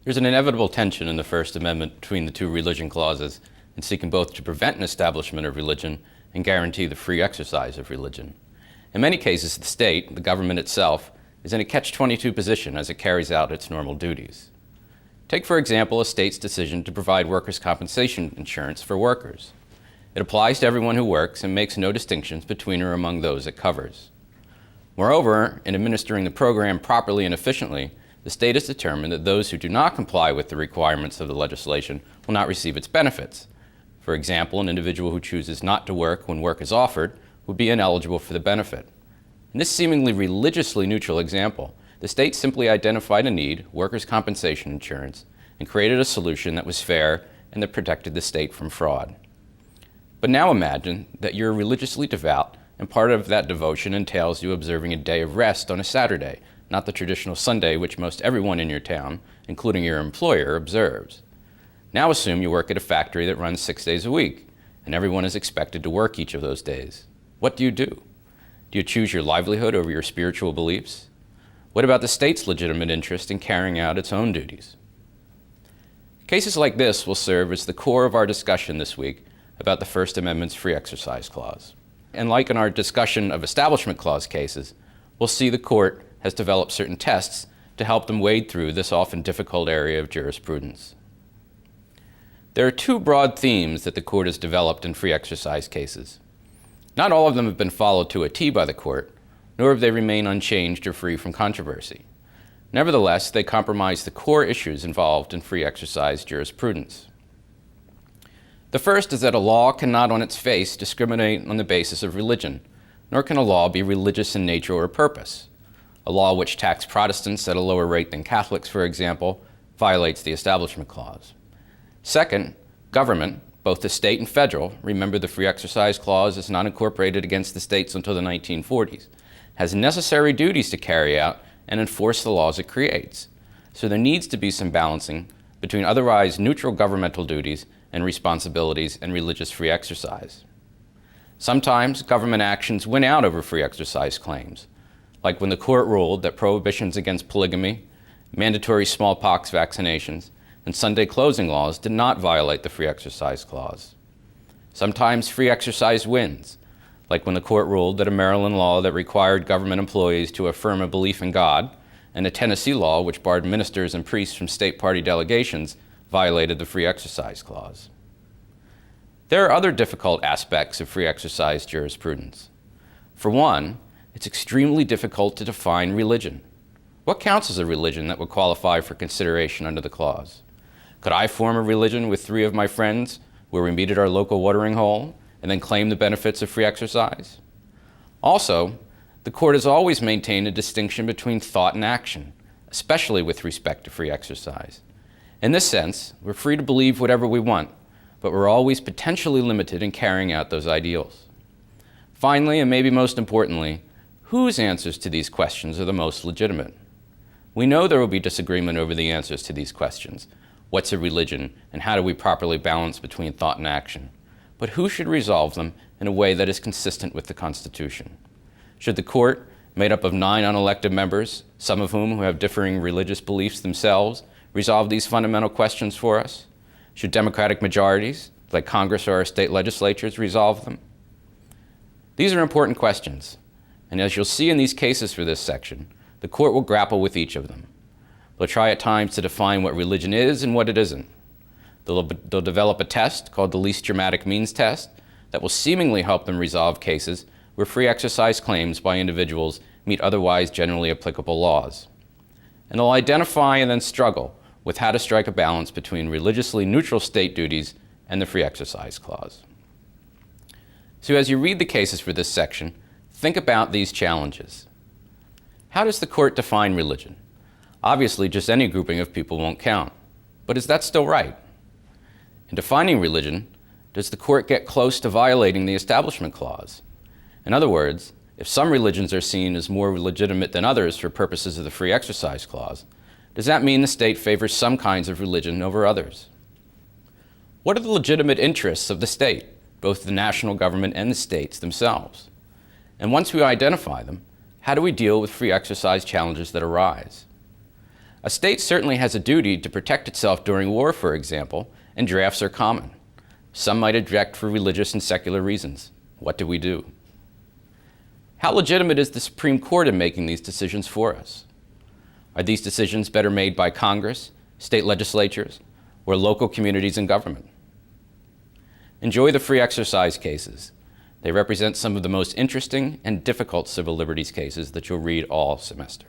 There's an inevitable tension in the First Amendment between the two religion clauses in seeking both to prevent an establishment of religion and guarantee the free exercise of religion. In many cases, the state, the government itself, is in a catch-22 position as it carries out its normal duties. Take, for example, a state's decision to provide workers' compensation insurance for workers. It applies to everyone who works and makes no distinctions between or among those it covers. Moreover, in administering the program properly and efficiently, the state has determined that those who do not comply with the requirements of the legislation will not receive its benefits. For example, an individual who chooses not to work when work is offered would be ineligible for the benefit. In this seemingly religiously neutral example, the state simply identified a need, workers' compensation insurance, and created a solution that was fair and that protected the state from fraud. But now imagine that you're religiously devout and part of that devotion entails you observing a day of rest on a Saturday, not the traditional Sunday which most everyone in your town, including your employer, observes. Now assume you work at a factory that runs 6 days a week, and everyone is expected to work each of those days. What do? Do you choose your livelihood over your spiritual beliefs? What about the state's legitimate interest in carrying out its own duties? Cases like this will serve as the core of our discussion this week about the First Amendment's Free Exercise Clause. And like in our discussion of Establishment Clause cases, we'll see the court has developed certain tests to help them wade through this often difficult area of jurisprudence. There are two broad themes that the court has developed in free exercise cases. Not all of them have been followed to a T by the court, nor have they remained unchanged or free from controversy. Nevertheless, they comprise the core issues involved in free exercise jurisprudence. The first is that a law cannot on its face discriminate on the basis of religion, nor can a law be religious in nature or purpose. A law which taxes Protestants at a lower rate than Catholics, for example, violates the Establishment Clause. Second, government, both the state and federal, remember the Free Exercise Clause is not incorporated against the states until the 1940s, has necessary duties to carry out and enforce the laws it creates. So there needs to be some balancing between otherwise neutral governmental duties and responsibilities and religious free exercise. Sometimes government actions win out over free exercise claims, like when the court ruled that prohibitions against polygamy, mandatory smallpox vaccinations, and Sunday closing laws did not violate the Free Exercise Clause. Sometimes free exercise wins, like when the court ruled that a Maryland law that required government employees to affirm a belief in God and a Tennessee law which barred ministers and priests from state party delegations violated the Free Exercise Clause. There are other difficult aspects of free exercise jurisprudence. For one, it's extremely difficult to define religion. What counts as a religion that would qualify for consideration under the clause? Could I form a religion with 3 of my friends where we meet at our local watering hole and then claim the benefits of free exercise? Also, the court has always maintained a distinction between thought and action, especially with respect to free exercise. In this sense, we're free to believe whatever we want, but we're always potentially limited in carrying out those ideals. Finally, and maybe most importantly, whose answers to these questions are the most legitimate? We know there will be disagreement over the answers to these questions. What's a religion, and how do we properly balance between thought and action? But who should resolve them in a way that is consistent with the Constitution? Should the court, made up of 9 unelected members, some of whom have differing religious beliefs themselves, resolve these fundamental questions for us? Should democratic majorities, like Congress or our state legislatures, resolve them? These are important questions. And as you'll see in these cases for this section, the court will grapple with each of them. They'll try at times to define what religion is and what it isn't. They'll develop a test called the least dramatic means test that will seemingly help them resolve cases where free exercise claims by individuals meet otherwise generally applicable laws. And they'll identify and then struggle with how to strike a balance between religiously neutral state duties and the Free Exercise Clause. So as you read the cases for this section, think about these challenges. How does the court define religion? Obviously, just any grouping of people won't count. But is that still right? In defining religion, does the court get close to violating the Establishment Clause? In other words, if some religions are seen as more legitimate than others for purposes of the Free Exercise Clause, does that mean the state favors some kinds of religion over others? What are the legitimate interests of the state, both the national government and the states themselves? And once we identify them, how do we deal with free exercise challenges that arise? A state certainly has a duty to protect itself during war, for example, and drafts are common. Some might object for religious and secular reasons. What do we do? How legitimate is the Supreme Court in making these decisions for us? Are these decisions better made by Congress, state legislatures, or local communities and government? Enjoy the free exercise cases. They represent some of the most interesting and difficult civil liberties cases that you'll read all semester.